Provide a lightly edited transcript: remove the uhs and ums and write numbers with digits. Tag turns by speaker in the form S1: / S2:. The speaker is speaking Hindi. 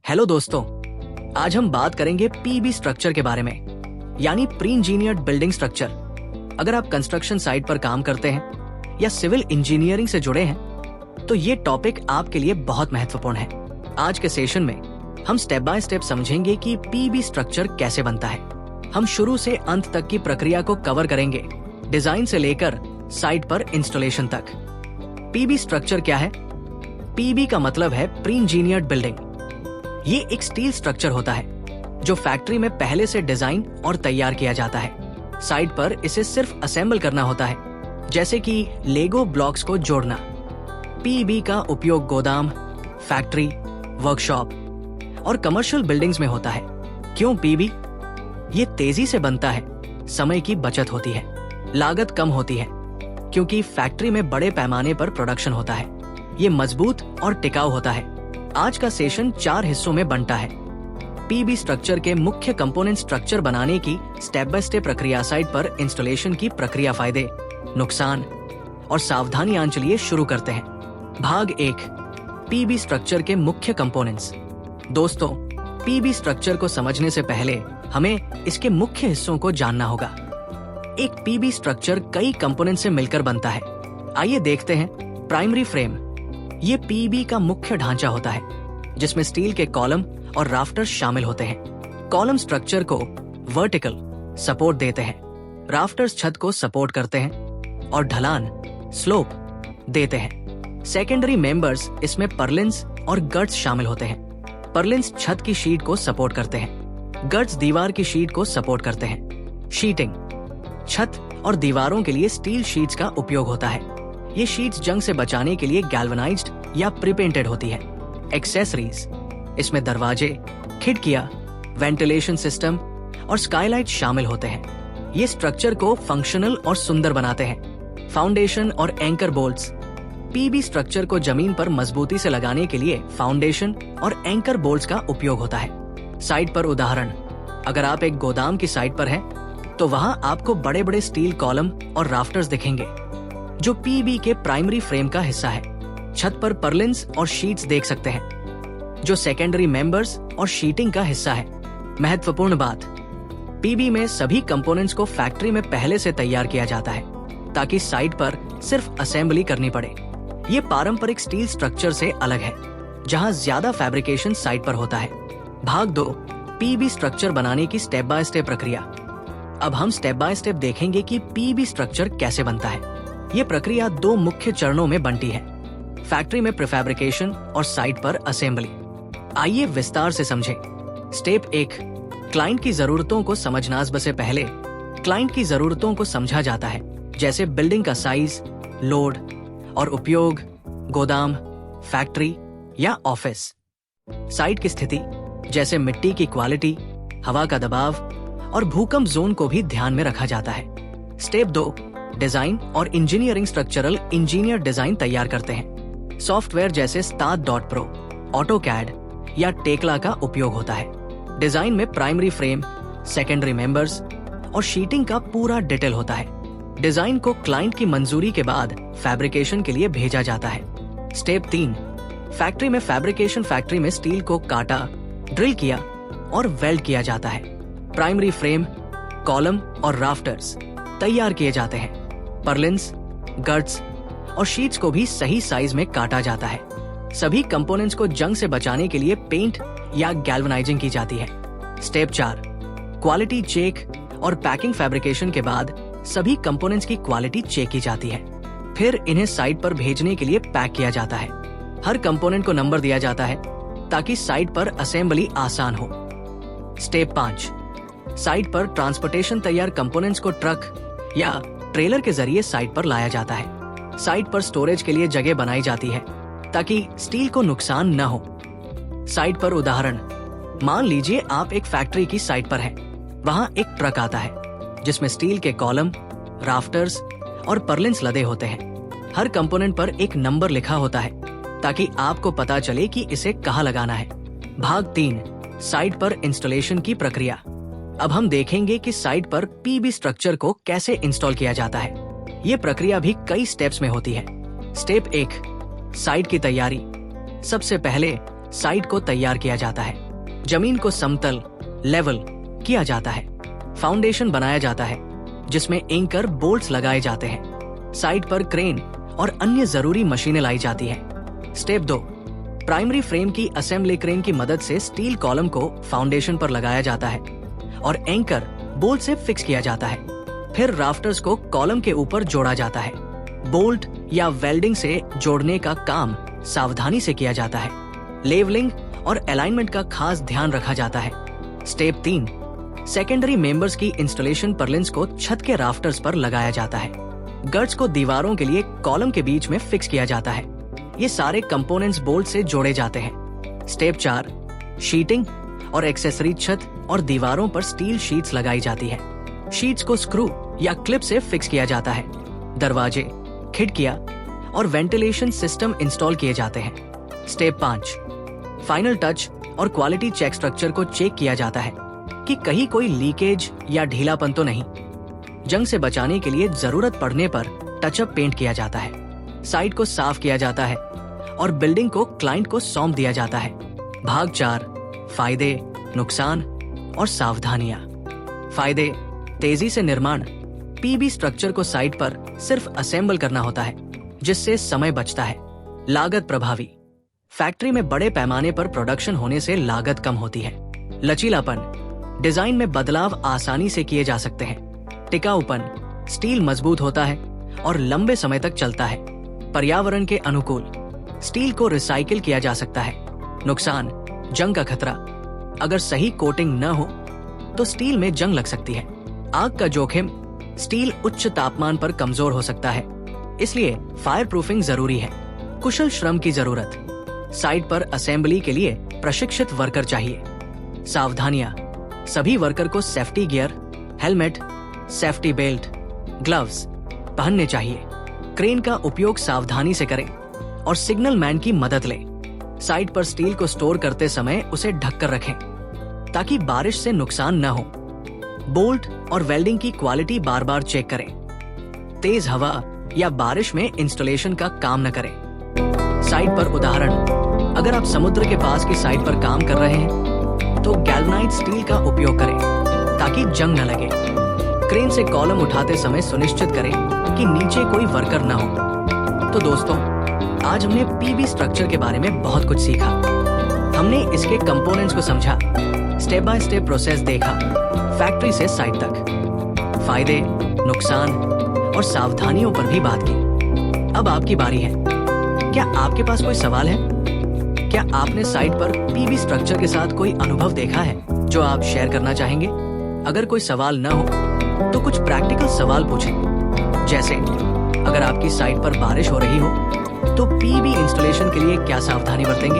S1: हेलो दोस्तों, आज हम बात करेंगे पीबी स्ट्रक्चर के बारे में, यानी प्री इंजीनियर्ड बिल्डिंग स्ट्रक्चर। अगर आप कंस्ट्रक्शन साइट पर काम करते हैं या सिविल इंजीनियरिंग से जुड़े हैं तो ये टॉपिक आपके लिए बहुत महत्वपूर्ण है। आज के सेशन में हम स्टेप बाय स्टेप समझेंगे कि पीबी स्ट्रक्चर कैसे बनता है। हम शुरू से अंत तक की प्रक्रिया को कवर करेंगे, डिजाइन से लेकर साइट पर इंस्टॉलेशन तक। पीबी स्ट्रक्चर क्या है? पीबी का मतलब है प्री इंजीनियर्ड बिल्डिंग। ये एक स्टील स्ट्रक्चर होता है जो फैक्ट्री में पहले से डिजाइन और तैयार किया जाता है। साइट पर इसे सिर्फ असेंबल करना होता है, जैसे कि लेगो ब्लॉक्स को जोड़ना। पीबी का उपयोग गोदाम, फैक्ट्री, वर्कशॉप और कमर्शियल बिल्डिंग्स में होता है। क्यों पीबी? ये तेजी से बनता है, समय की बचत होती है, लागत कम होती है, क्योंकि फैक्ट्री में बड़े पैमाने पर प्रोडक्शन होता है। ये मजबूत और टिकाऊ होता है। आज का सेशन 4 हिस्सों में बंटा है। पीबी स्ट्रक्चर के मुख्य कंपोनेंट स्ट्रक्चर बनाने की स्टेप बाय स्टेप प्रक्रिया, साइट पर इंस्टॉलेशन की प्रक्रिया, फायदे, नुकसान और सावधानियां। चलिए शुरू करते हैं। भाग 1, पीबी स्ट्रक्चर के मुख्य कंपोनेंट्स। दोस्तों, पीबी स्ट्रक्चर को समझने से पहले हमें इसके मुख्य हिस्सों को जानना होगा। एक पीबी स्ट्रक्चर कई कंपोनेंट से मिलकर बनता है। आइए देखते हैं। प्राइमरी फ्रेम, ये पीबी का मुख्य ढांचा होता है, जिसमें स्टील के कॉलम और राफ्टर्स शामिल होते हैं। कॉलम स्ट्रक्चर को वर्टिकल सपोर्ट देते हैं, राफ्टर्स छत को सपोर्ट करते हैं और ढलान स्लोप देते हैं। सेकेंडरी मेंबर्स, इसमें पर्लिन्स और गट्स शामिल होते हैं। पर्लिन्स छत की शीट को सपोर्ट करते हैं, गट्स दीवार की शीट को सपोर्ट करते हैं। शीटिंग, छत और दीवारों के लिए स्टील शीट्स का उपयोग होता है। ये शीट्स जंग से बचाने के लिए गैल्वेनाइज्ड या प्रीपेंटेड होती है। एक्सेसरीज, इसमें दरवाजे, खिड़कियां, वेंटिलेशन सिस्टम और स्काईलाइट शामिल होते हैं। ये स्ट्रक्चर को फंक्शनल और सुंदर बनाते हैं। फाउंडेशन और एंकर बोल्ट्स, पीबी स्ट्रक्चर को जमीन पर मजबूती से लगाने के लिए फाउंडेशन और एंकर बोल्ट्स का उपयोग होता है। साइट पर उदाहरण, अगर आप एक गोदाम की साइट पर हैं, तो वहां आपको बड़े बड़े स्टील कॉलम और राफ्टर्स दिखेंगे, जो पीबी के प्राइमरी फ्रेम का हिस्सा है। छत पर पर्लिन्स और शीट्स देख सकते हैं, जो सेकेंडरी मेंबर्स और शीटिंग का हिस्सा है। महत्वपूर्ण बात, पीबी में सभी कंपोनेंट्स को फैक्ट्री में पहले से तैयार किया जाता है, ताकि साइट पर सिर्फ असेंबली करनी पड़े। ये पारंपरिक स्टील स्ट्रक्चर से अलग है, जहां ज्यादा फैब्रिकेशन साइट पर होता है। भाग 2, पीबी स्ट्रक्चर बनाने की स्टेप बाय स्टेप प्रक्रिया। अब हम स्टेप बाय स्टेप देखेंगे कि पीबी स्ट्रक्चर कैसे बनता है। ये प्रक्रिया 2 मुख्य चरणों में बंटी है, फैक्ट्री में प्रीफैब्रिकेशन और साइट पर असेंबली। आइए विस्तार से समझें। स्टेप 1, क्लाइंट की जरूरतों को समझना। सबसे पहले क्लाइंट की जरूरतों को समझा जाता है, जैसे बिल्डिंग का साइज, लोड और उपयोग, गोदाम, फैक्ट्री या ऑफिस। साइट की स्थिति, जैसे मिट्टी की क्वालिटी, हवा का दबाव और भूकंप जोन को भी ध्यान में रखा जाता है। स्टेप 2, डिजाइन और इंजीनियरिंग। स्ट्रक्चरल इंजीनियर डिजाइन तैयार करते हैं। सॉफ्टवेयर जैसे Stat.pro, AutoCAD या टेक्ला का उपयोग होता है। डिजाइन में प्राइमरी फ्रेम, सेकेंडरी मेंबर्स और शीटिंग का पूरा डिटेल होता है। डिजाइन को क्लाइंट की मंजूरी के बाद फैब्रिकेशन के लिए भेजा जाता है। स्टेप 3, फैक्ट्री में फैब्रिकेशन। फैक्ट्री में स्टील को काटा, ड्रिल किया और वेल्ड किया जाता है। प्राइमरी फ्रेम, कॉलम और राफ्टर्स तैयार किए जाते हैं। पर्लिन्स, गट्स और शीट्स को भी सही साइज में काटा जाता है। सभी कंपोनेंट्स को जंग से बचाने के लिए पेंट या गैल्वेनाइजिंग की जाती है। स्टेप 4, क्वालिटी चेक और पैकिंग। फैब्रिकेशन के बाद सभी कंपोनेंट्स की क्वालिटी चेक की जाती है, फिर इन्हें साइट पर भेजने के लिए पैक किया जाता है। हर कंपोनेंट को नंबर दिया जाता है ताकि साइट पर असेंबली आसान हो। स्टेप 5, साइट पर ट्रांसपोर्टेशन। तैयार कंपोनेंट्स को ट्रक या ट्रेलर के जरिए साइट पर लाया जाता है। साइट पर स्टोरेज के लिए जगह बनाई जाती है ताकि स्टील को नुकसान न हो। साइट पर उदाहरण, मान लीजिए आप एक फैक्ट्री की साइट पर हैं। वहां एक ट्रक आता है जिसमें स्टील के कॉलम, राफ्टर्स और पर्लिन्स लदे होते हैं। हर कंपोनेंट पर एक नंबर लिखा होता है ताकि आपको पता चले कि इसे कहाँ लगाना है। भाग 3, साइट पर इंस्टॉलेशन की प्रक्रिया। अब हम देखेंगे कि साइट पर पीबी स्ट्रक्चर को कैसे इंस्टॉल किया जाता है। ये प्रक्रिया भी कई स्टेप्स में होती है। स्टेप 1, साइट की तैयारी। सबसे पहले साइट को तैयार किया जाता है। जमीन को समतल लेवल किया जाता है। फाउंडेशन बनाया जाता है जिसमें एंकर बोल्ट्स लगाए जाते हैं। साइट पर क्रेन और अन्य जरूरी मशीनें लाई जाती हैं। स्टेप 2, प्राइमरी फ्रेम की असेंबली क्रेन की मदद से स्टील कॉलम को फाउंडेशन पर लगाया जाता है और एंकर बोल्ट से फिक्स किया जाता है। फिर राफ्टर्स को कॉलम के ऊपर जोड़ा जाता है। बोल्ट या वेल्डिंग से जोड़ने का काम सावधानी से किया जाता है। लेवलिंग और अलाइनमेंट का खास ध्यान रखा जाता है। स्टेप 3, सेकेंडरी मेंबर्स की इंस्टॉलेशन पर्लिन्स को छत के राफ्टर्स पर लगाया जाता है। गर्ड्स को दीवारों के लिए कॉलम के बीच में फिक्स किया जाता है। ये सारे कंपोनेंट्स बोल्ट से जोड़े जाते हैं। स्टेप 4, शीटिंग और एक्सेसरी छत और दीवारों पर स्टील शीट्स लगाई जाती है। शीट्स को स्क्रू या क्लिप से फिक्स किया जाता है। दरवाजे, खिड़कियां और वेंटिलेशन सिस्टम इंस्टॉल किए जाते हैं। स्टेप 5, फाइनल टच और क्वालिटी चेक स्ट्रक्चर को चेक किया जाता है कि कहीं कोई लीकेज या ढीलापन तो नहीं। जंग से बचाने के लिए जरूरत पड़ने पर टचअप पेंट किया जाता है। साइट को साफ किया जाता है और बिल्डिंग को क्लाइंट को सौंप दिया जाता है। भाग 4, फायदे, नुकसान और सावधानियां। फायदे, तेजी से निर्माण। पीबी स्ट्रक्चर को साइट पर सिर्फ असेंबल करना होता है जिससे समय बचता है। लागत प्रभावी। फैक्ट्री में बड़े पैमाने पर प्रोडक्शन होने से लागत कम होती है। लचीलापन, डिजाइन में बदलाव आसानी से किए जा सकते हैं। टिकाऊपन, स्टील मजबूत होता है और लंबे समय तक चलता है। पर्यावरण के अनुकूल, स्टील को रिसाइकिल किया जा सकता है। नुकसान, जंग का खतरा। अगर सही कोटिंग न हो तो स्टील में जंग लग सकती है। आग का जोखिम, स्टील उच्च तापमान पर कमजोर हो सकता है, इसलिए फायर प्रूफिंग जरूरी है। कुशल श्रम की जरूरत। साइट पर असेंबली के लिए प्रशिक्षित वर्कर चाहिए। सावधानियां, सभी वर्कर को safety gear, helmet, safety belt, gloves पहनने चाहिए। क्रेन का उपयोग सावधानी से करें और सिग्नल मैन की मदद लें। साइट पर स्टील को स्टोर करते समय उसे ढककर रखें ताकि बारिश से नुकसान न हो। बोल्ट और वेल्डिंग की क्वालिटी बार बार चेक करें। तेज हवा या बारिश में इंस्टॉलेशन का काम न करें। साइट पर उदाहरण, अगर आप समुद्र के पास की साइट पर काम कर रहे हैं तो गैल्वनाइज्ड स्टील का उपयोग करें ताकि जंग न लगे। क्रेन से कॉलम उठाते समय सुनिश्चित करें कि नीचे कोई वर्कर न हो। तो दोस्तों, आज हमने पीबी स्ट्रक्चर के बारे में बहुत कुछ सीखा। हमने इसके कंपोनेंट्स को समझा, स्टेप बाय स्टेप प्रोसेस देखा, फैक्ट्री से साइट तक। फायदे, नुकसान और सावधानियों पर भी बात की। अब आपकी बारी है। क्या आपके पास कोई सवाल है? क्या आपने साइट पर पीबी स्ट्रक्चर के साथ कोई अनुभव देखा है जो आप शेयर करना चाहेंगे? अगर कोई सवाल न हो तो कुछ प्रैक्टिकल सवाल पूछें, जैसे अगर आपकी साइट पर बारिश हो रही हो तो पीबी इंस्टॉलेशन के लिए क्या सावधानी बरतेंगे?